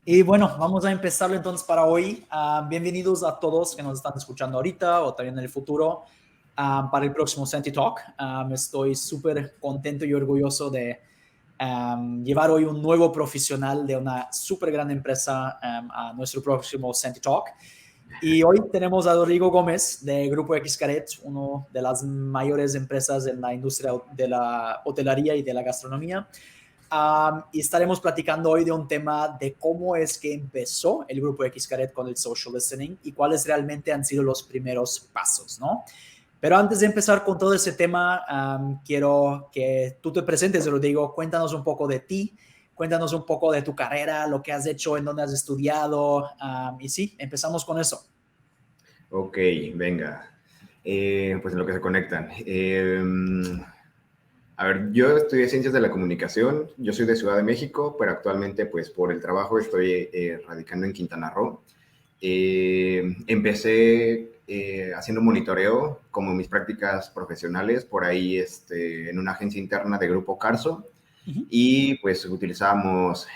Y bueno, vamos a empezarlo entonces para hoy. Bienvenidos a todos que nos están escuchando ahorita o también en el futuro para el próximo Senti Talk. Estoy súper contento y orgulloso de llevar hoy un nuevo profesional de una súper gran empresa a nuestro próximo Senti Talk. Y hoy tenemos a Rodrigo Gómez de Grupo Xcaret, una de las mayores empresas en la industria de la hotelería y de la gastronomía. Y estaremos platicando hoy de un tema de cómo es que empezó el Grupo Xcaret con el social listening y cuáles realmente han sido los primeros pasos, ¿no? Pero antes de empezar con todo ese tema, quiero que tú te presentes, Rodrigo. Cuéntanos un poco de ti, cuéntanos un poco de tu carrera, lo que has hecho, en dónde has estudiado. Y sí, empezamos con eso. Ok, venga. Pues en lo que se conectan. A ver, yo estudié Ciencias de la Comunicación, yo soy de Ciudad de México, pero actualmente pues por el trabajo estoy radicando en Quintana Roo. Empecé haciendo monitoreo como mis prácticas profesionales por ahí en una agencia interna de Grupo Carso. Y pues utilizábamos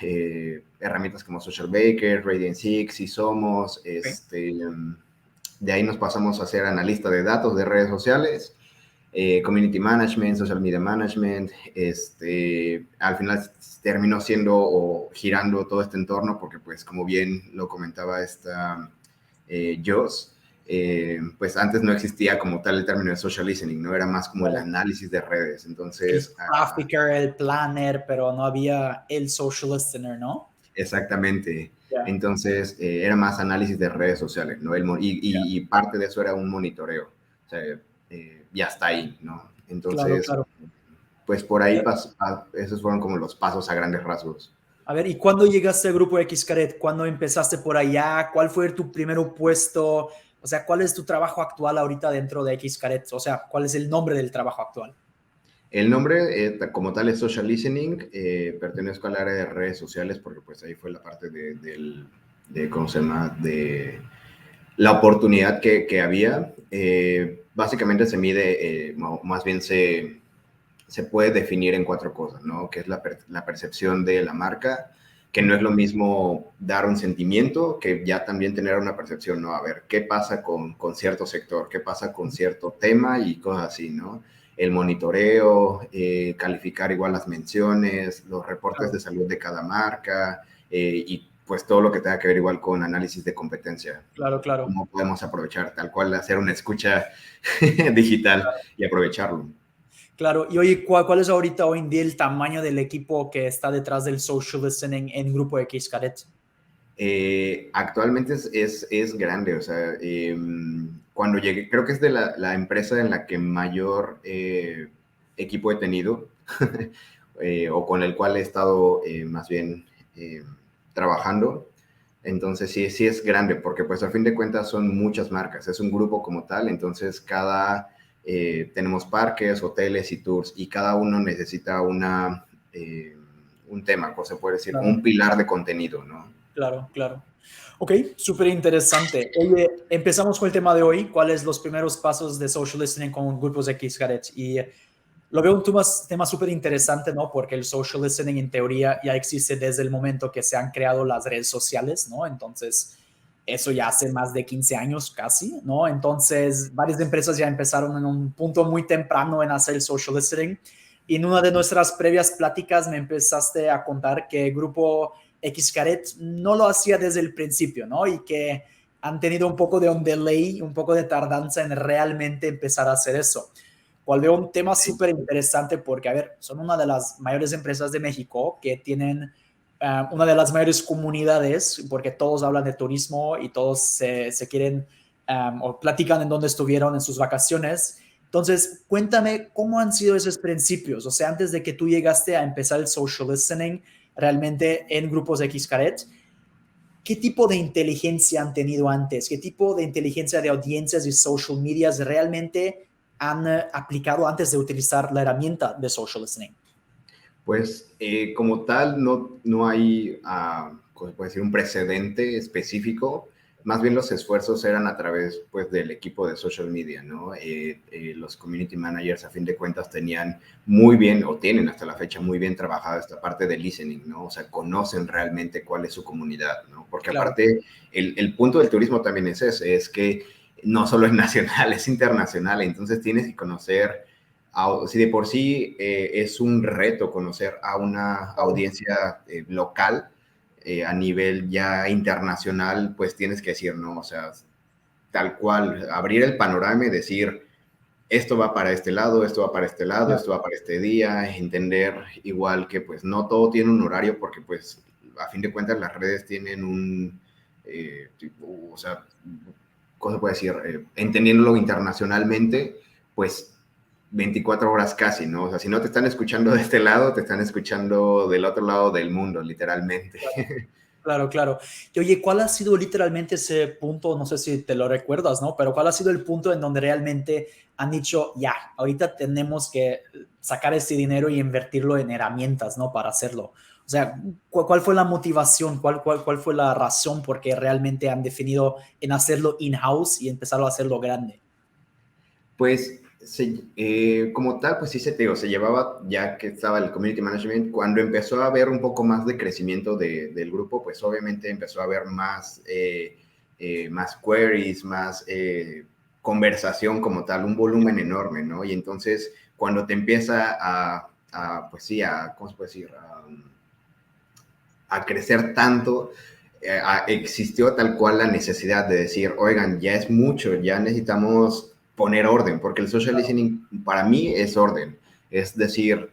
herramientas como Social Baker, Radiant Six y Somos. De ahí nos pasamos a ser analista de datos de redes sociales, community management, social media management. Al final terminó siendo o girando todo este entorno porque pues como bien lo comentaba Joss, pues antes no existía como tal el término de social listening, no era más como el análisis de redes. Entonces, El trafficker, el planner, pero no había el social listener, ¿no? exactamente. Yeah. Entonces, era más análisis de redes sociales, ¿no? Y parte de eso era un monitoreo. O sea, ya está ahí, ¿no? Claro, Entonces, claro. pues por ahí esos fueron como los pasos a grandes rasgos. A ver, ¿y cuándo llegaste al Grupo Xcaret? ¿Cuándo empezaste por allá? ¿Cuál fue tu primer puesto? O sea, ¿cuál es tu trabajo actual ahorita dentro de Xcaret? O sea, ¿cuál es el nombre del trabajo actual? El nombre como tal es Social Listening. Pertenezco al área de redes sociales porque pues ahí fue la parte ¿cómo se llama? De la oportunidad que había. Básicamente se mide, más bien se puede definir en cuatro cosas, ¿no? Que es la percepción de la marca, que no es lo mismo dar un sentimiento que ya también tener una percepción, ¿no? A ver, ¿qué pasa con cierto sector? ¿Qué pasa con cierto tema? Y cosas así, ¿no? El monitoreo, calificar igual las menciones, los reportes de salud de cada marca y pues todo lo que tenga que ver igual con análisis de competencia. Claro, claro. ¿Cómo podemos aprovechar tal cual, hacer una escucha digital y aprovecharlo? Claro, y oye, ¿cuál es ahorita hoy en día el tamaño del equipo que está detrás del social listening en Grupo Xcaret? Actualmente es grande, o sea, cuando llegué, creo que es de la empresa en la que mayor equipo he tenido, o con el cual he estado más bien trabajando. Entonces sí es grande, porque pues a fin de cuentas son muchas marcas, es un grupo como tal, entonces tenemos parques, hoteles y tours, y cada uno necesita un tema, pues se puede decir, Claro. un pilar de contenido, ¿no? Claro, claro. Ok, súper interesante. Oye, empezamos con el tema de hoy. ¿Cuáles los primeros pasos de social listening con grupos de Xcaret? Y lo veo un tema súper interesante, ¿no? Porque el social listening en teoría ya existe desde el momento que se han creado las redes sociales, ¿no? Entonces, eso ya hace más de 15 años casi, ¿no? Entonces, varias empresas ya empezaron en un punto muy temprano en hacer el social listening. Y en una de nuestras previas pláticas me empezaste a contar que el grupo Xcaret no lo hacía desde el principio, ¿no? Y que han tenido un poco de un delay, un poco de tardanza en realmente empezar a hacer eso. Cual veo un tema súper interesante porque, a ver, son una de las mayores empresas de México que tienen una de las mayores comunidades, porque todos hablan de turismo y todos se quieren o platican en dónde estuvieron en sus vacaciones. Entonces, cuéntame cómo han sido esos principios, o sea, antes de que tú llegaste a empezar el social listening realmente en grupos de Xcaret, ¿qué tipo de inteligencia han tenido antes? ¿Qué tipo de inteligencia de audiencias y social medias realmente han aplicado antes de utilizar la herramienta de social listening? Pues como tal no hay, ¿cómo se puede decir? Un precedente específico, más bien los esfuerzos eran a través, pues, del equipo de social media, ¿no? Los community managers, a fin de cuentas, tenían muy bien, o tienen hasta la fecha muy bien trabajada esta parte de listening, ¿no? O sea, conocen realmente cuál es su comunidad, ¿no? Porque Claro, aparte, el punto del turismo también es ese, es que no solo es nacional, es internacional, entonces tienes que conocer, si de por sí es un reto conocer a una claro, audiencia local, a nivel ya internacional, pues tienes que decir, no, o sea, tal cual, abrir el panorama y decir, esto va para este lado, esto va para este lado, ya, esto va para este día, entender igual que pues no todo tiene un horario porque pues a fin de cuentas las redes tienen un, tipo, o sea, ¿cómo se puede decir? Entendiéndolo internacionalmente, pues 24 horas casi, ¿no? O sea, si no te están escuchando de este lado, te están escuchando del otro lado del mundo, literalmente. claro. Claro, claro. Y oye, ¿cuál ha sido literalmente ese punto? No sé si te lo recuerdas, ¿no? Pero ¿cuál ha sido el punto en donde realmente han dicho, ya, ahorita tenemos que sacar ese dinero y invertirlo en herramientas, ¿no? Para hacerlo. O sea, ¿cuál fue la motivación? ¿Cuál fue la razón por qué realmente han definido en hacerlo in-house y empezar a hacerlo grande? Pues como tal, pues sí se llevaba, ya que estaba el community management, cuando empezó a haber un poco más de crecimiento del grupo, pues obviamente empezó a haber más queries, más conversación como tal, un volumen enorme, ¿no? Y entonces cuando te empieza pues sí, ¿cómo se puede decir? A crecer tanto, existió tal cual la necesidad de decir, oigan, ya es mucho, ya necesitamos poner orden, porque el social listening para mí es orden, es decir,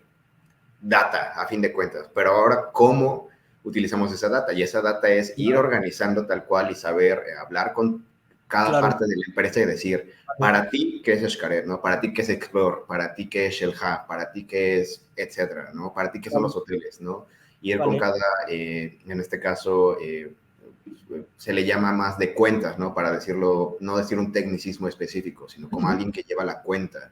data a fin de cuentas, pero ahora cómo utilizamos esa data, y esa data es ir Claro, organizando tal cual y saber hablar con cada claro, parte de la empresa y decir, claro, para ti, ¿qué es Xcaret? ¿No? Para ti, ¿qué es Explore? Para ti, ¿qué es Shell Hub? Para ti, ¿qué es etcétera? ¿No? Para ti, ¿qué son claro, los hoteles? ¿No? Y ir con vale. cada, en este caso, se le llama más de cuentas, ¿no? Para decirlo, no decir un tecnicismo específico, sino como Ujú. alguien que lleva la cuenta.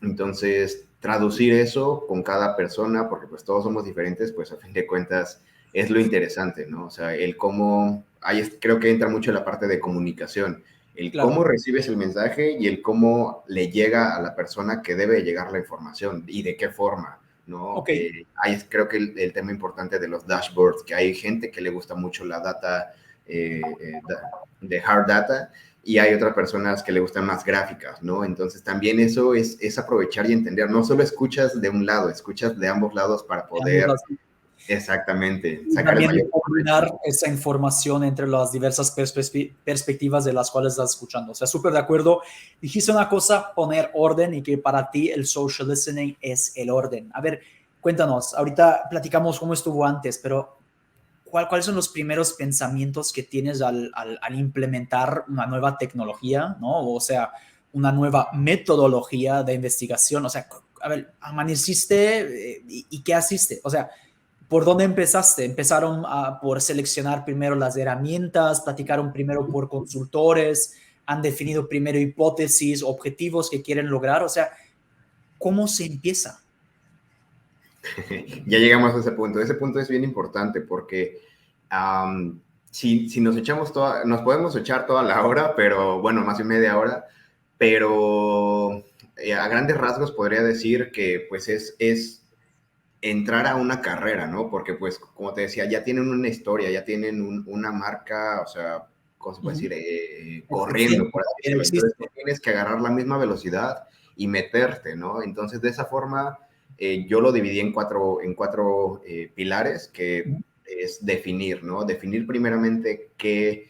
Entonces, traducir eso con cada persona, porque pues todos somos diferentes, pues a fin de cuentas es lo interesante, ¿no? O sea, el cómo, ahí creo que entra mucho la parte de comunicación, el Claro, cómo recibes el mensaje y el cómo le llega a la persona que debe llegar la información y de qué forma, ¿no? ok, Ahí creo que el tema importante de los dashboards, que hay gente que le gusta mucho la data de hard data, y hay otras personas que le gustan más gráficas, ¿no? Entonces también eso es aprovechar y entender, no solo escuchas de un lado, escuchas de ambos lados para ambos poder lados. exactamente Y sacar el también mayor de provecho. combinar esa información entre las diversas perspectivas de las cuales estás escuchando. O sea, súper de acuerdo. Dijiste una cosa, poner orden y que para ti el social listening es el orden. A ver, cuéntanos, ahorita platicamos cómo estuvo antes, pero ¿cuáles son los primeros pensamientos que tienes al implementar una nueva tecnología, ¿no? O sea, una nueva metodología de investigación. O sea, a ver, amaneciste y qué hiciste. O sea, ¿por dónde empezaste? ¿Empezaron por seleccionar primero las herramientas, platicaron primero por consultores, han definido primero hipótesis, objetivos que quieren lograr? O sea, ¿cómo se empieza? Ya llegamos a ese punto. Ese punto es bien importante porque si nos echamos toda, nos podemos echar toda la hora, pero bueno, más de media hora, pero a grandes rasgos podría decir que pues es entrar a una carrera, ¿no? Porque pues, como te decía, ya tienen una historia, ya tienen una marca, o sea, ¿cómo se puede Ujú. decir? Corriendo, Existente, por así pero decirlo. Entonces, tú existe. tienes que agarrar la misma velocidad y meterte, ¿no? Entonces, de esa forma, yo lo dividí en cuatro pilares, que Ujú. es definir, ¿no? Definir primeramente qué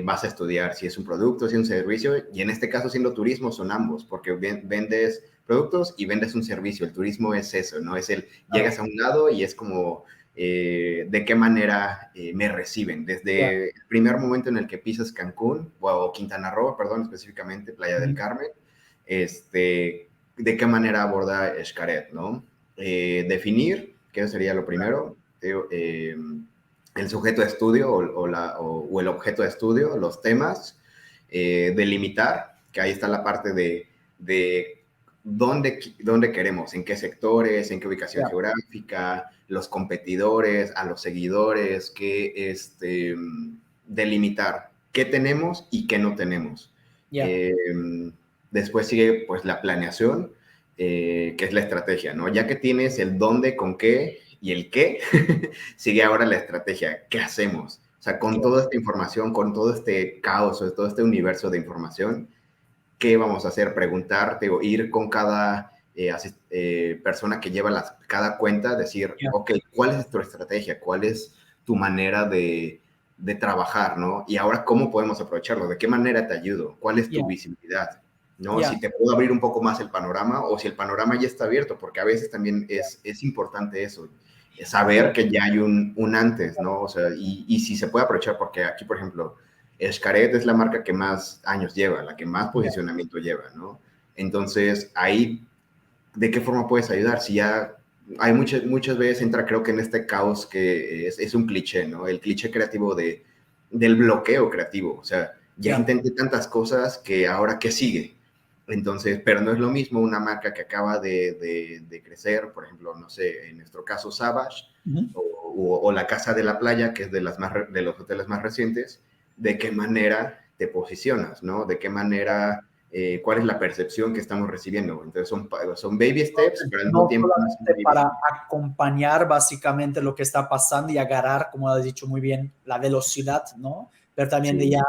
vas a estudiar, si es un producto, si es un servicio, y en este caso, siendo turismo, son ambos, porque vendes productos y vendes un servicio. El turismo es eso, ¿no? Es Claro, llegas a un lado y es como, de qué manera me reciben. ya. Desde el primer momento en el que pisas Cancún, o Quintana Roo, perdón, específicamente Playa del Ujú. Carmen, de qué manera aborda Xcaret, ¿no? Definir, que eso sería lo primero, el sujeto de estudio o el objeto de estudio, los temas, delimitar, que ahí está la parte de dónde queremos, en qué sectores, en qué ubicación Ya. geográfica, los competidores, a los seguidores, delimitar. qué tenemos y qué no tenemos. Ya. Después sigue pues la planeación, que es la estrategia, ¿no? Ya que tienes el dónde, con qué y el qué, sigue ahora la estrategia. ¿Qué hacemos? O sea, con toda esta información, con todo este caos, todo este universo de información, ¿qué vamos a hacer? Preguntarte o ir con cada persona que lleva cada cuenta, decir, Ya. ok, ¿cuál es tu estrategia? ¿Cuál es tu manera de trabajar, ¿no? Y ahora, ¿cómo podemos aprovecharlo? ¿De qué manera te ayudo? ¿Cuál es Ya. tu visibilidad? ¿No? Ya. Si te puedo abrir un poco más el panorama o si el panorama ya está abierto, porque a veces también es importante eso, saber que ya hay un antes, ¿no? O sea, y si se puede aprovechar, porque aquí, por ejemplo, Xcaret es la marca que más años lleva, la que más Ya. posicionamiento lleva, ¿no? Entonces, ahí, ¿de qué forma puedes ayudar? Si ya hay muchas veces entra, creo que en este caos que es un cliché, ¿no? El cliché creativo del bloqueo creativo. O sea, ya Ya. intenté tantas cosas que ahora, ¿qué sigue? Entonces, pero no es lo mismo una marca que acaba de crecer, por ejemplo, no sé, en nuestro caso Savage, Ujú. o la Casa de la Playa, que es de los hoteles más recientes, de qué manera te posicionas, ¿no? De qué manera, cuál es la percepción que estamos recibiendo. Entonces son baby steps, pero al mismo No tiempo no son solamente baby para steps. acompañar básicamente lo que está pasando y agarrar, como has dicho muy bien, la velocidad, ¿no? Pero también de Sí, ya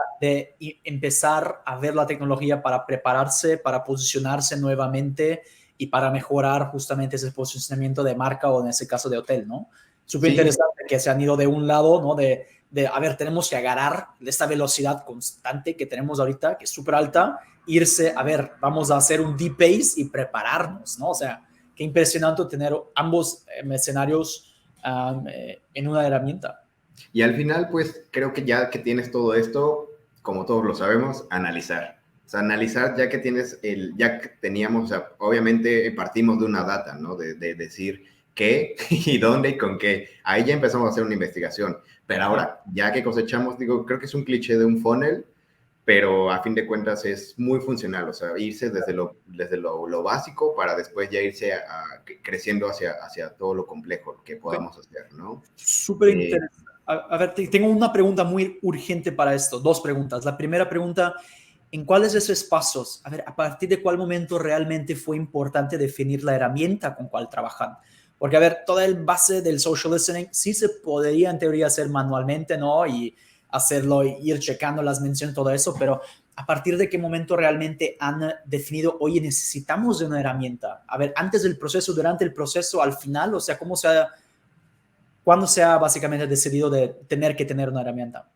empezar a ver la tecnología para prepararse, para posicionarse nuevamente y para mejorar justamente ese posicionamiento de marca o en ese caso de hotel, ¿no? Súper sí, interesante que se han ido de un lado, ¿no? A ver, tenemos que agarrar esta velocidad constante que tenemos ahorita, que es súper alta, irse, a ver, vamos a hacer un deep pace y prepararnos, ¿no? O sea, qué impresionante tener ambos escenarios en una herramienta. y al final, pues creo que ya que tienes todo esto, como todos lo sabemos, analizar. O sea, analizar ya que ya que teníamos, o sea, obviamente partimos de una data, ¿no? De decir qué y dónde y con qué. Ahí ya empezamos a hacer una investigación. Pero Yeah. ahora, ya que cosechamos, digo, creo que es un cliché de un funnel, pero a fin de cuentas es muy funcional, o sea, irse desde lo básico para después ya irse creciendo hacia todo lo complejo que Okay. podamos hacer, ¿no? Súper Eh, interesante. A ver, tengo una pregunta muy urgente para esto, dos preguntas. La primera pregunta, ¿en cuáles de esos pasos, a ver, a partir de cuál momento realmente fue importante definir la herramienta con cuál trabajan? Porque, a ver, toda el base del social listening sí se podría en teoría hacer manualmente, ¿no? Y hacerlo, ir checando las menciones, todo eso, pero a partir de qué momento realmente han definido, oye, necesitamos de una herramienta. A ver, antes del proceso, durante el proceso, al final, o sea, ¿cuándo se ha básicamente decidido de tener que tener una herramienta?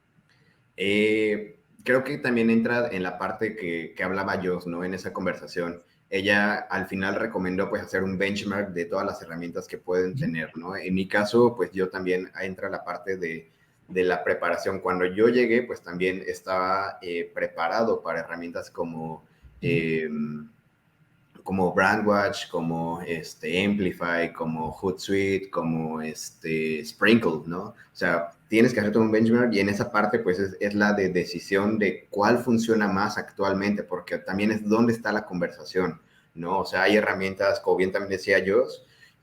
creo que también entra en la parte que hablaba Joss, ¿no? En esa conversación. Ella al final recomendó pues hacer un benchmark de todas las herramientas que pueden tener, ¿no? En mi caso, pues yo también entra la parte de la preparación. Cuando yo llegué, pues también estaba preparado para herramientas como Brandwatch, como Amplify, como Hootsuite, como Sprinkle, ¿no? O sea, tienes que hacer todo un benchmark y en esa parte pues es la de decisión de cuál funciona más actualmente, porque también es dónde está la conversación, ¿no? O sea, hay herramientas, como bien también decía yo,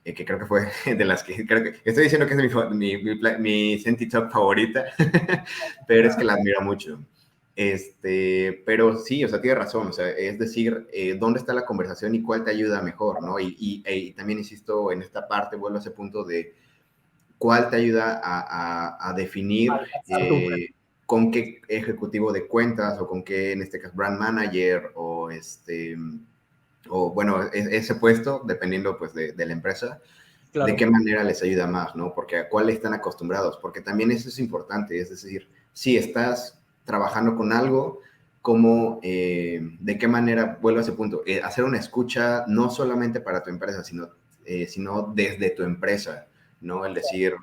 que creo que fue de las que, creo que estoy diciendo que es mi Sentitop favorita, pero es que la admiro mucho. Pero sí, o sea, tiene razón, o sea, es decir, dónde está la conversación y cuál te ayuda mejor, ¿no? Y también insisto en esta parte, vuelvo a ese punto de cuál te ayuda a definir Alcanzar tu con qué ejecutivo de cuentas o con qué, en este caso, brand manager o bueno, ese puesto, dependiendo pues de la empresa, de qué claro. manera les ayuda más, ¿no? Porque a cuál están acostumbrados, porque también eso es importante, es decir, si estás trabajando con algo, cómo, de qué manera, vuelvo a ese punto, hacer una escucha no solamente para tu empresa, sino desde tu empresa, ¿no? El decir,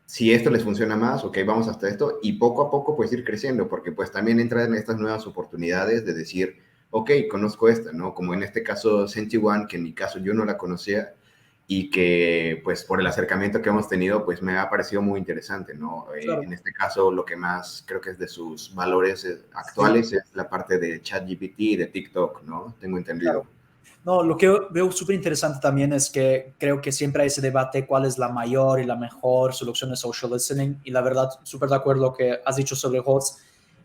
si esto les funciona más, ok, vamos hasta esto, y poco a poco pues ir creciendo, porque pues también entran en estas nuevas oportunidades de decir, ok, conozco esta, ¿no? Como en este caso SentiOne, que en mi caso yo no la conocía, y que pues por el acercamiento que hemos tenido pues me ha parecido muy interesante, ¿no? Claro. En este caso lo que más creo que es de sus valores Sí, actuales es la parte de ChatGPT y de TikTok, ¿no? Tengo entendido. claro. No, lo que veo súper interesante también es que creo que siempre hay ese debate cuál es la mayor y la mejor solución de social listening y la verdad, súper de acuerdo lo que has dicho sobre HOTS.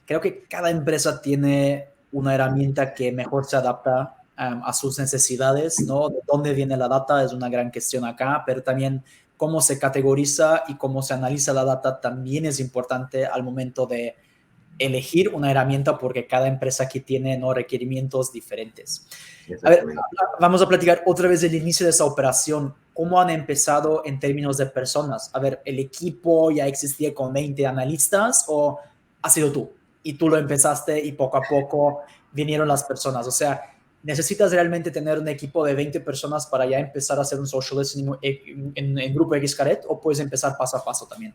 creo que cada empresa tiene una herramienta que mejor se adapta a sus necesidades, ¿no? De dónde viene la data es una gran cuestión acá, pero también cómo se categoriza y cómo se analiza la data también es importante al momento de elegir una herramienta porque cada empresa aquí tiene, ¿no?, requerimientos diferentes. A ver, Exactamente. vamos a platicar otra vez del inicio de esa operación. ¿Cómo han empezado en términos de personas? A ver, ¿el equipo ya existía con 20 analistas o has sido tú? Y tú lo empezaste y poco a poco vinieron las personas. O sea, ¿necesitas realmente tener un equipo de 20 personas para ya empezar a hacer un social listening en Grupo Xcaret o puedes empezar paso a paso también?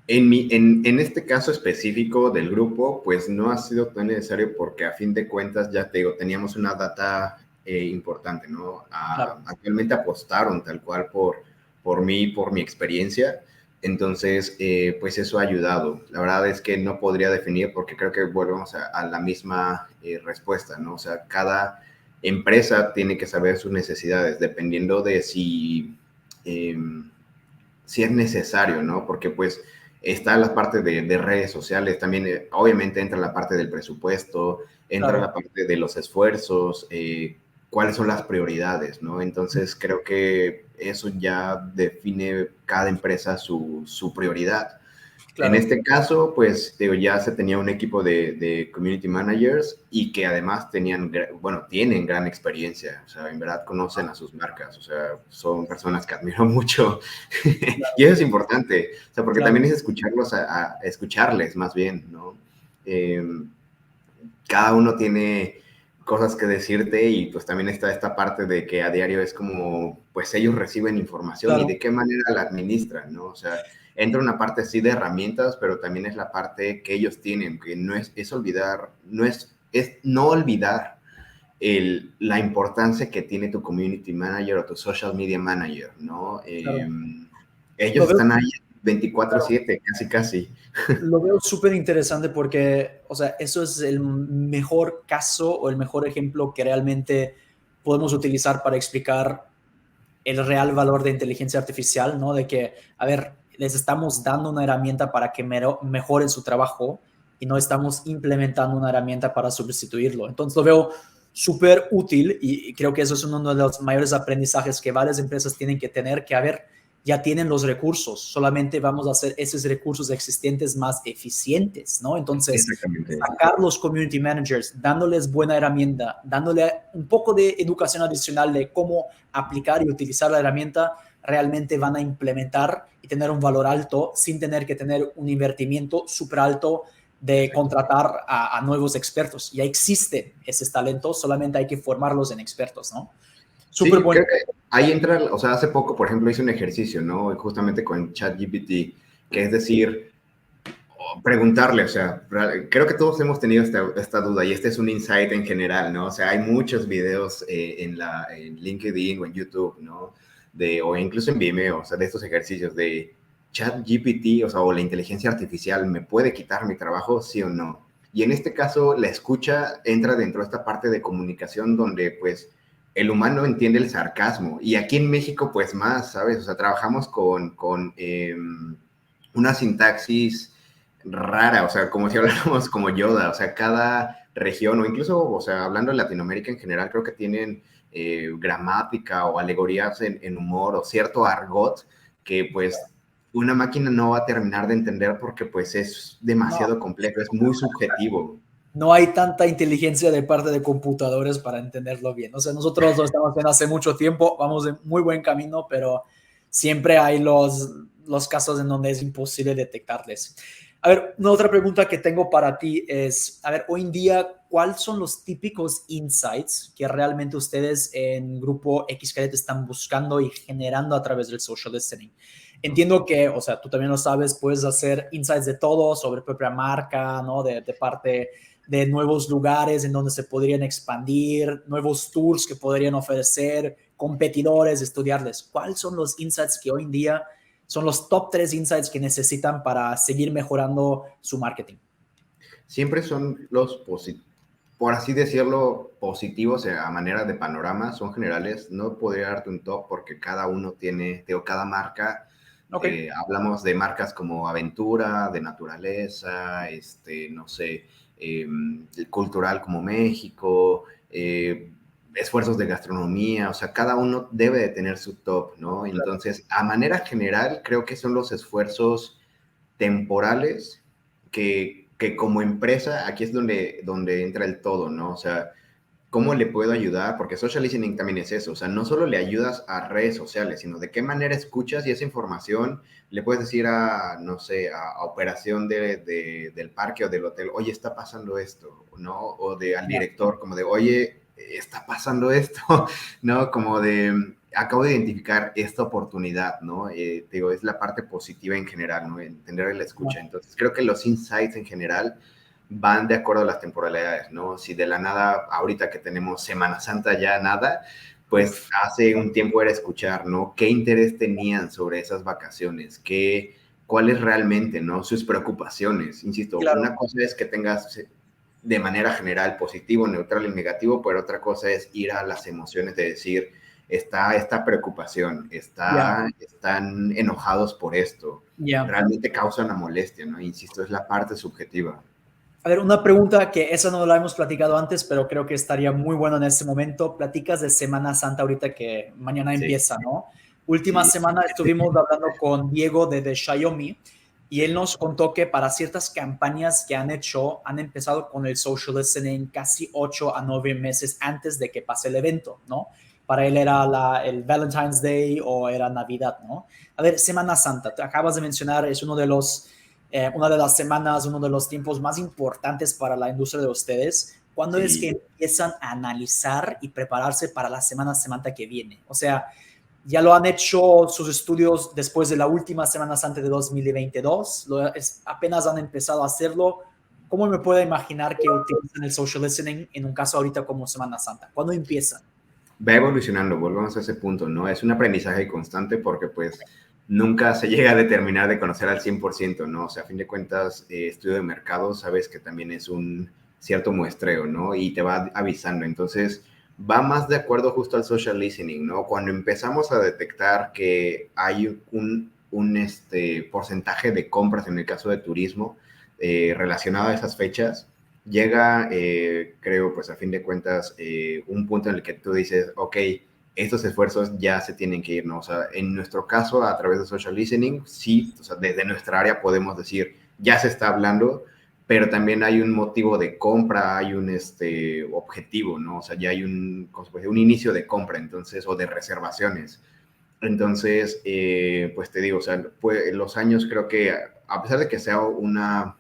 En este caso específico del grupo, pues no ha sido tan necesario porque a fin de cuentas, ya te digo, teníamos una data importante, ¿no? Claro. Actualmente apostaron tal cual por mí, por mi experiencia. Entonces, pues eso ha ayudado. La verdad es que no podría definir porque creo que volvemos a la misma respuesta, ¿no? O sea, cada empresa tiene que saber sus necesidades dependiendo de si es necesario, ¿no? Porque pues está la parte de redes sociales, también obviamente entra la parte del presupuesto, entra Claro. la parte de los esfuerzos, cuáles son las prioridades, ¿no? Entonces creo que eso ya define cada empresa su prioridad. En Claro. este caso, pues digo, ya se tenía un equipo de community managers y que además tienen gran experiencia, o sea, en verdad conocen a sus marcas, o sea, son personas que admiro mucho y eso es importante, o sea, porque Claro. también es escucharlos, escucharles más bien, ¿no? Eh, Cada uno tiene cosas que decirte y pues también está esta parte de que a diario es como, pues ellos reciben información y Claro. de qué manera la administran, ¿no? O sea, entra una parte así de herramientas, pero también es la parte que ellos tienen, que no es olvidar, es no olvidar la importancia que tiene tu community manager o tu social media manager, ¿no? Claro. Ellos Lo veo, están ahí claro. 24/7, casi, casi. Lo veo súper interesante porque, o sea, eso es el mejor caso o el mejor ejemplo que realmente podemos utilizar para explicar el real valor de inteligencia artificial, ¿no? De que, a ver, les estamos dando una herramienta para que mejoren su trabajo y no estamos implementando una herramienta para sustituirlo. Entonces lo veo súper útil y creo que eso es uno de los mayores aprendizajes que varias empresas tienen que tener, que, a ver, ya tienen los recursos, solamente vamos a hacer esos recursos existentes más eficientes, ¿no? Entonces, Exactamente. sacar los community managers, dándoles buena herramienta, dándole un poco de educación adicional de cómo aplicar y utilizar la herramienta, realmente van a implementar y tener un valor alto sin tener que tener un invertimiento súper alto de Exacto. contratar a nuevos expertos. Ya existen esos talentos, solamente hay que formarlos en expertos, ¿no? Súper Sí, bueno. creo que ahí entra, o sea, hace poco, por ejemplo, hice un ejercicio, ¿no? Justamente con ChatGPT, que es decir, preguntarle, o sea, creo que todos hemos tenido esta duda y este es un insight en general, ¿no? O sea, hay muchos videos en LinkedIn o en YouTube, ¿no? O incluso en Vimeo, o sea, de estos ejercicios de ChatGPT, o sea, o la inteligencia artificial, ¿me puede quitar mi trabajo, sí o no? Y en este caso, la escucha entra dentro de esta parte de comunicación donde, pues, el humano entiende el sarcasmo. Y aquí en México, pues más, ¿sabes? O sea, trabajamos con una sintaxis rara, o sea, como si habláramos como Yoda, o sea, cada región, o incluso, o sea, hablando de Latinoamérica en general, creo que tienen gramática o alegorías en humor o cierto argot que pues una máquina no va a terminar de entender porque pues es No, demasiado complejo, es muy subjetivo. no hay tanta inteligencia de parte de computadores para entenderlo bien. O sea, nosotros lo estamos haciendo hace mucho tiempo, vamos en muy buen camino, pero siempre hay los casos en donde es imposible detectarles. A ver, una otra pregunta que tengo para ti es, a ver, hoy en día, ¿cuáles son los típicos insights que realmente ustedes en Grupo Xcaret están buscando y generando a través del social listening? Entiendo que, o sea, tú también lo sabes, puedes hacer insights de todo sobre propia marca, ¿no? De parte de nuevos lugares en donde se podrían expandir, nuevos tours que podrían ofrecer, competidores, estudiarles. ¿Cuáles son los insights que hoy en día son los top 3 insights que necesitan para seguir mejorando su marketing? Siempre son los por así decirlo, positivos a manera de panorama, son generales. No podría darte un top porque cada uno tiene, cada marca, Ok. hablamos de marcas como aventura, de naturaleza, no sé, cultural como México, esfuerzos de gastronomía, o sea, cada uno debe de tener su top, ¿no? Entonces, a manera general, creo que son los esfuerzos temporales que como empresa, aquí es donde entra el todo, ¿no? O sea, ¿cómo le puedo ayudar? Porque social listening también es eso, o sea, no solo le ayudas a redes sociales, sino de qué manera escuchas y esa información le puedes decir a, no sé, a operación del parque o del hotel, oye, está pasando esto, ¿no? O al director, como de, oye, está pasando esto, ¿no? Como de, acabo de identificar esta oportunidad, ¿no? Digo, es la parte positiva en general, ¿no? Entender la escucha. Entonces, creo que los insights en general van de acuerdo a las temporalidades, ¿no? Si de la nada, ahorita que tenemos Semana Santa ya nada, pues hace un tiempo era escuchar, ¿no? ¿Qué interés tenían sobre esas vacaciones? ¿Cuáles realmente, ¿no? Sus preocupaciones. Insisto, Claro. una cosa es que tengas de manera general positivo, neutral y negativo, pero otra cosa es ir a las emociones de decir, está esta preocupación, están enojados por esto, realmente causa una molestia, ¿no? Insisto, es la parte subjetiva. A ver, una pregunta que esa no la hemos platicado antes, pero creo que estaría muy bueno en este momento. Platicas de Semana Santa ahorita que mañana empieza, ¿no? Última semana estuvimos hablando con Diego de Xiaomi y él nos contó que para ciertas campañas que han hecho, han empezado con el social listening casi 8 a 9 meses antes de que pase el evento, ¿no? Para él era el Valentine's Day o era Navidad, ¿no? A ver, Semana Santa, te acabas de mencionar, es una de las semanas, uno de los tiempos más importantes para la industria de ustedes. ¿Cuándo es que empiezan a analizar y prepararse para la Semana Santa que viene? O sea, ya lo han hecho sus estudios después de la última Semana Santa de 2022, apenas han empezado a hacerlo. ¿Cómo me puedo imaginar que utilizan el social listening en un caso ahorita como Semana Santa? ¿Cuándo empiezan? Va evolucionando, volvemos a ese punto, ¿no? Es un aprendizaje constante porque pues nunca se llega a determinar de conocer al 100%, ¿no? O sea, a fin de cuentas, estudio de mercado, sabes que también es un cierto muestreo, ¿no? Y te va avisando. Entonces, va más de acuerdo justo al social listening, ¿no? Cuando empezamos a detectar que hay un porcentaje de compras, en el caso de turismo, relacionado a esas fechas, llega, creo, pues a fin de cuentas, un punto en el que tú dices, ok, estos esfuerzos ya se tienen que ir, ¿no? O sea, en nuestro caso, a través de social listening, sí, o sea, desde nuestra área podemos decir, ya se está hablando, pero también hay un motivo de compra, hay un objetivo, ¿no? O sea, ya hay un inicio de compra, entonces, o de reservaciones. Entonces, pues te digo, o sea, pues, los años creo que, a pesar de que sea una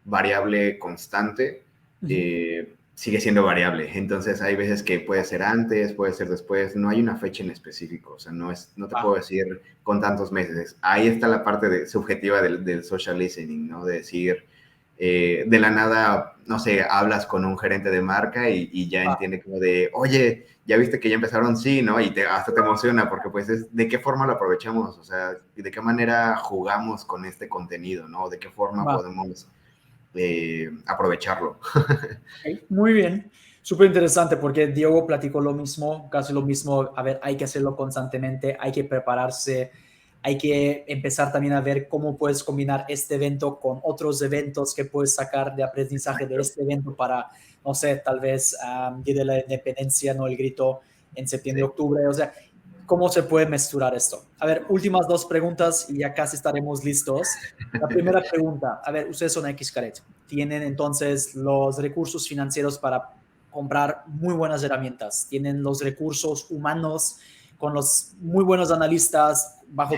variable constante, sigue siendo variable. Entonces hay veces que puede ser antes, puede ser después, no hay una fecha en específico, o sea, no te puedo decir con tantos meses. Ahí está la parte subjetiva del social listening, ¿no? De decir, de la nada, no sé, hablas con un gerente de marca y ya entiende como de, oye, ya viste que ya empezaron, sí, ¿no? Y hasta te emociona porque pues es de qué forma lo aprovechamos, o sea, de qué manera jugamos con este contenido, ¿no? De qué forma podemos aprovecharlo. Okay, muy bien, súper interesante porque Diego platicó lo mismo, casi lo mismo. A ver, hay que hacerlo constantemente, hay que prepararse, hay que empezar también a ver cómo puedes combinar este evento con otros eventos que puedes sacar de aprendizaje de este evento para, no sé, tal vez Día de la Independencia, no el grito en septiembre, octubre. O sea, ¿cómo se puede mesurar esto? A ver, últimas dos preguntas y ya casi estaremos listos. La primera pregunta, a ver, ustedes son Xcaret, tienen entonces los recursos financieros para comprar muy buenas herramientas, tienen los recursos humanos con los muy buenos analistas bajo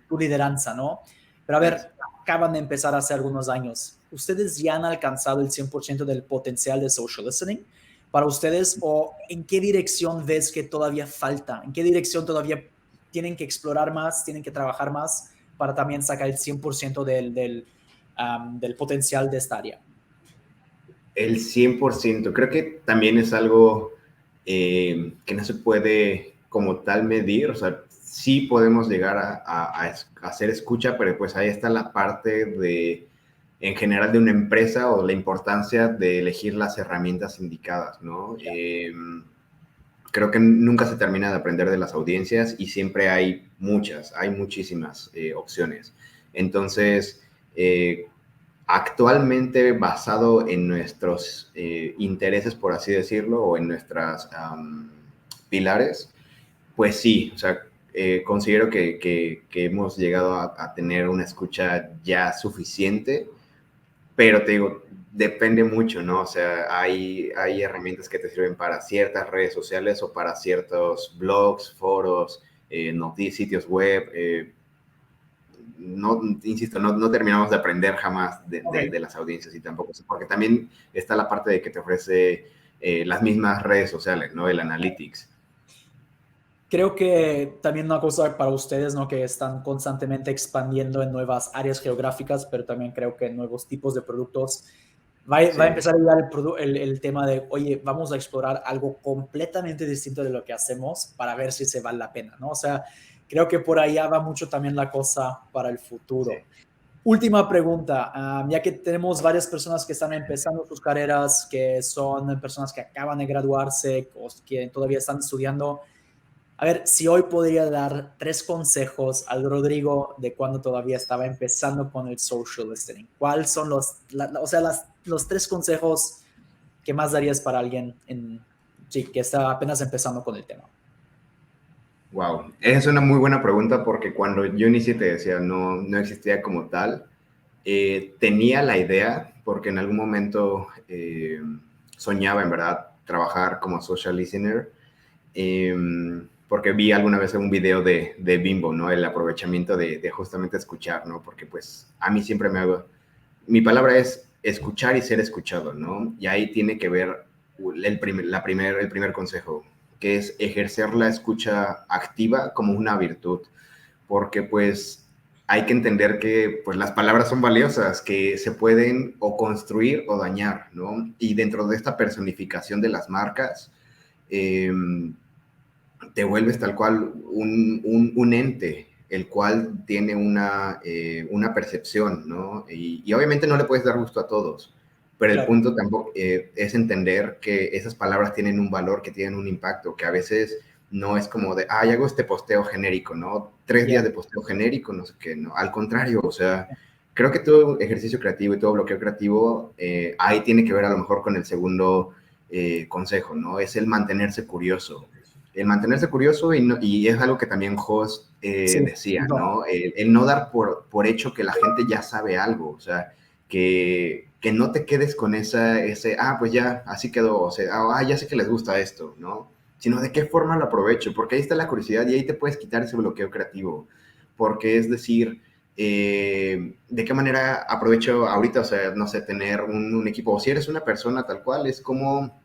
tu lideranza, ¿no? Pero a ver, acaban de empezar hace algunos años. ¿Ustedes ya han alcanzado el 100% del potencial de social listening para ustedes o en qué dirección ves que todavía falta? ¿En qué dirección todavía tienen que explorar más, tienen que trabajar más para también sacar el 100% del potencial de esta área? El 100%. Creo que también es algo que no se puede como tal medir. O sea, sí podemos llegar a hacer escucha, pero pues ahí está la parte en general de una empresa o la importancia de elegir las herramientas indicadas, ¿no? Creo que nunca se termina de aprender de las audiencias y siempre hay muchísimas opciones. Entonces, actualmente basado en nuestros intereses, por así decirlo, o en nuestras pilares, pues sí, o sea, considero que hemos llegado a tener una escucha ya suficiente, pero te digo, depende mucho, ¿no? O sea, hay herramientas que te sirven para ciertas redes sociales o para ciertos blogs, foros, sitios web. No, insisto, no terminamos de aprender jamás Ok. de las audiencias y tampoco, porque también está la parte de que te ofrece las mismas redes sociales, ¿no? El analytics. Creo que también una cosa para ustedes, ¿no? Que están constantemente expandiendo en nuevas áreas geográficas, pero también creo que en nuevos tipos de productos. Va a Sí, empezar a llegar el tema de, oye, vamos a explorar algo completamente distinto de lo que hacemos para ver si se vale la pena, ¿no? O sea, creo que por allá va mucho también la cosa para el sí. futuro. Última pregunta, ya que tenemos varias personas que están empezando sus carreras, que son personas que acaban de graduarse o que todavía están estudiando. A ver, si hoy podría dar 3 consejos al Rodrigo de cuando todavía estaba empezando con el social listening, ¿cuáles son los 3 consejos que más darías para alguien sí, que está apenas empezando con el tema? Wow, esa es una muy buena pregunta porque cuando yo inicié te decía, no existía como tal. Tenía la idea, porque en algún momento soñaba en verdad trabajar como social listener, eh, porque vi alguna vez un video de Bimbo, ¿no? El aprovechamiento de justamente escuchar, ¿no? Porque pues a mí siempre me hago, mi palabra es escuchar y ser escuchado, ¿no? Y ahí tiene que ver el primer consejo, que es ejercer la escucha activa como una virtud, porque pues hay que entender que pues las palabras son valiosas, que se pueden o construir o dañar, ¿no? Y dentro de esta personificación de las marcas, eh, te vuelves tal cual un ente, el cual tiene una percepción, ¿no? Y obviamente no le puedes dar gusto a todos, pero el Claro, punto tampoco es entender que esas palabras tienen un valor, que tienen un impacto, que a veces no es como de, ay, hago este posteo genérico, ¿no? 3 días ya, de posteo genérico, no sé qué, no. Al contrario, o sea, creo que todo ejercicio creativo y todo bloqueo creativo ahí tiene que ver a lo mejor con el segundo consejo, ¿no? Es el mantenerse curioso y es algo que también Hoss sí, decía, no, ¿no? El no dar por hecho que la gente ya sabe algo, o sea, que no te quedes con pues ya, así quedó, o sea, ya sé que les gusta esto, ¿no? Sino de qué forma lo aprovecho, porque ahí está la curiosidad y ahí te puedes quitar ese bloqueo creativo, porque es decir, de qué manera aprovecho ahorita, o sea, no sé, tener un equipo, o si eres una persona tal cual, es como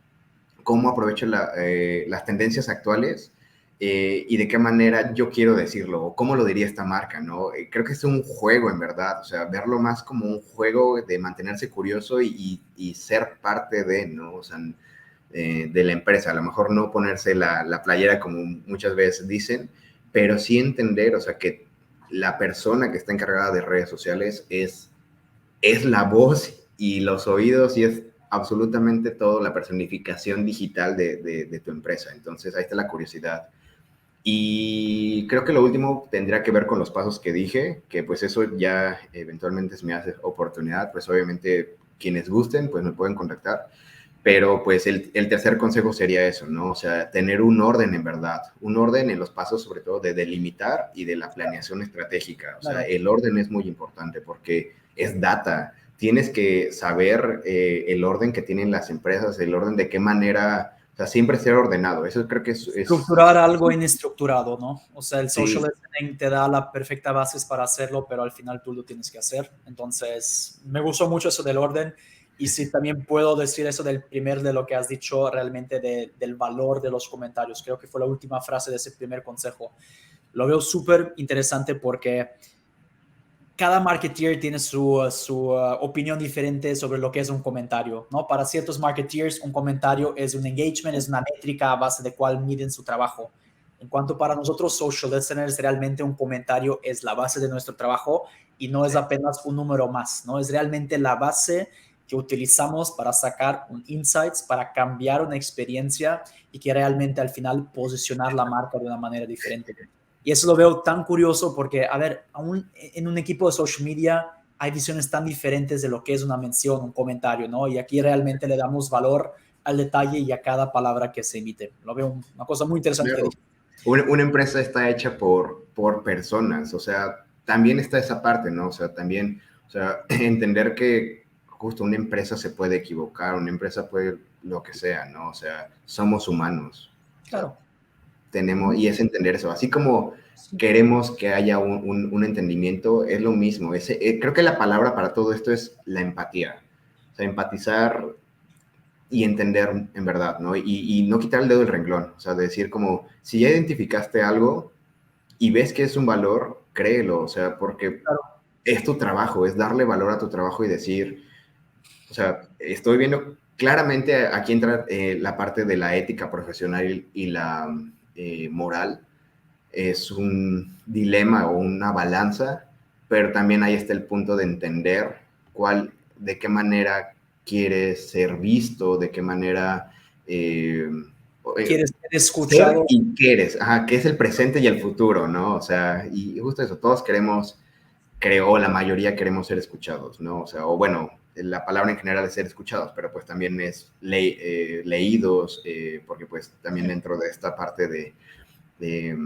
cómo aprovecho las tendencias actuales y de qué manera yo quiero decirlo, o cómo lo diría esta marca, ¿no? Creo que es un juego en verdad, o sea, verlo más como un juego de mantenerse curioso y ser parte de, ¿no? O sea, de la empresa, a lo mejor no ponerse la playera como muchas veces dicen, pero sí entender, o sea, que la persona que está encargada de redes sociales es la voz y los oídos y es absolutamente todo la personificación digital de tu empresa. Entonces ahí está la curiosidad. Y creo que lo último tendría que ver con los pasos que dije, que pues eso ya eventualmente si me hace oportunidad, pues obviamente quienes gusten, pues me pueden contactar. Pero pues el tercer consejo sería eso, ¿no? O sea, tener un orden en verdad, un orden en los pasos sobre todo de delimitar y de la planeación estratégica. O sea, claro. el orden es muy importante porque es data. Tienes que saber el orden que tienen las empresas, el orden de qué manera, o sea, siempre ser ordenado. Eso creo que Estructurar algo inestructurado, ¿no? O sea, el social sí, listening te da la perfecta base para hacerlo, pero al final tú lo tienes que hacer. Entonces, me gustó mucho eso del orden. Y sí, también puedo decir eso del primer de lo que has dicho realmente del valor de los comentarios. Creo que fue la última frase de ese primer consejo. Lo veo súper interesante porque cada marketeer tiene su opinión diferente sobre lo que es un comentario, ¿no? Para ciertos marketeers, un comentario es un engagement, es una métrica a base de cuál miden su trabajo. En cuanto para nosotros, social listeners, realmente un comentario es la base de nuestro trabajo y no es sí. apenas un número más, ¿no? Es realmente la base que utilizamos para sacar un insights, para cambiar una experiencia y que realmente al final posicionar la marca de una manera diferente. Y eso lo veo tan curioso porque, a ver, aún en un equipo de social media hay visiones tan diferentes de lo que es una mención, un comentario, ¿no? Y aquí realmente le damos valor al detalle y a cada palabra que se emite. Lo veo una cosa muy interesante que Claro. dije. Una empresa está hecha por personas, o sea, también está esa parte, ¿no? O sea, también, o sea, entender que justo una empresa se puede equivocar, una empresa puede lo que sea, ¿no? O sea, somos humanos, o sea, Claro. tenemos, y es entender eso, así como Sí. queremos que haya un entendimiento, es lo mismo, creo que la palabra para todo esto es la empatía, o sea, empatizar y entender en verdad, ¿no? Y no quitar el dedo del renglón, o sea, decir como, si ya identificaste algo y ves que es un valor, créelo, o sea, porque Claro. es tu trabajo, es darle valor a tu trabajo y decir, o sea, estoy viendo claramente aquí entra la parte de la ética profesional y la moral, es un dilema o una balanza, pero también ahí está el punto de entender de qué manera quieres ser visto, de qué manera eh, ¿Quieres ser ser escuchado? y quieres, ajá, que es el presente y el futuro, ¿no? O sea, y justo eso, todos queremos, creo, la mayoría queremos ser escuchados, ¿no? O sea, o bueno, la palabra en general es ser escuchados, pero pues también es leídos, porque pues también dentro de esta parte de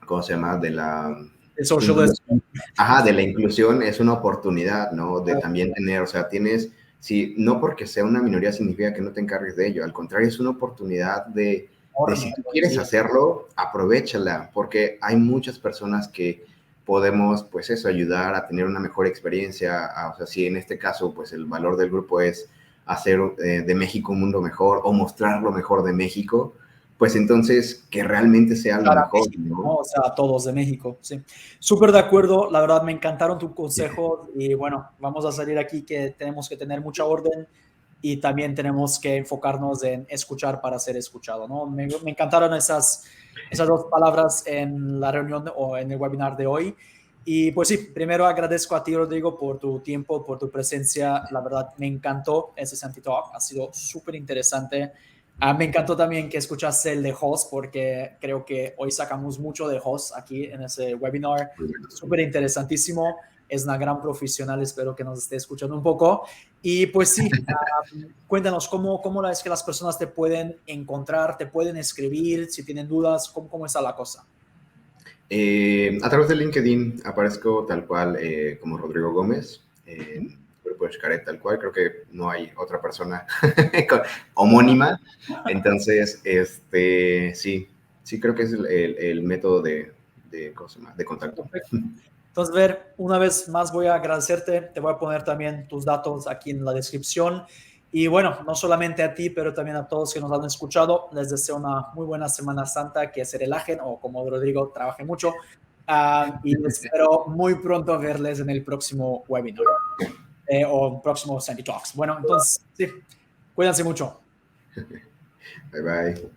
¿cómo se llama? De la El socialist. inclusión. Ajá, de la inclusión es una oportunidad, ¿no? De también tener, o sea, tienes, si, no porque sea una minoría significa que no te encargues de ello, al contrario, es una oportunidad de si Enorme, tú hoy en quieres día. hacerlo, aprovéchala, porque hay muchas personas que podemos, pues eso, ayudar a tener una mejor experiencia, o sea, si en este caso, pues el valor del grupo es hacer de México un mundo mejor o mostrar lo mejor de México, pues entonces que realmente sea lo Para mejor, México, ¿no? ¿no? O sea, a todos de México, sí. Súper de acuerdo, la verdad me encantaron tus consejos y bueno, vamos a salir aquí que tenemos que tener mucha orden y también tenemos que enfocarnos en escuchar para ser escuchado, ¿no? Me encantaron esas dos palabras en la reunión o en el webinar de hoy. Y pues sí, primero agradezco a ti, Rodrigo, por tu tiempo, por tu presencia. La verdad, me encantó ese Santi Talk, ha sido súper interesante. Me encantó también que escuchaste el de Host, porque creo que hoy sacamos mucho de Host aquí en ese webinar. Súper interesantísimo. Es una gran profesional, espero que nos esté escuchando un poco. Y pues sí, cuéntanos cómo es que las personas te pueden encontrar, te pueden escribir, si tienen dudas, cómo está la cosa. A través de LinkedIn aparezco tal cual como Rodrigo Gómez, en Grupo de Xcaret tal cual, creo que no hay otra persona homónima, entonces, sí, sí creo que es el método ¿cómo se llama? De contacto. Perfecto. Entonces, Ver, una vez más voy a agradecerte, te voy a poner también tus datos aquí en la descripción. Y bueno, no solamente a ti, pero también a todos que nos han escuchado, les deseo una muy buena Semana Santa, que se relajen o como Rodrigo, trabajen mucho. Y espero muy pronto verles en el próximo webinar o próximo Sandy Talks. Bueno, entonces, sí, cuídense mucho. Bye bye.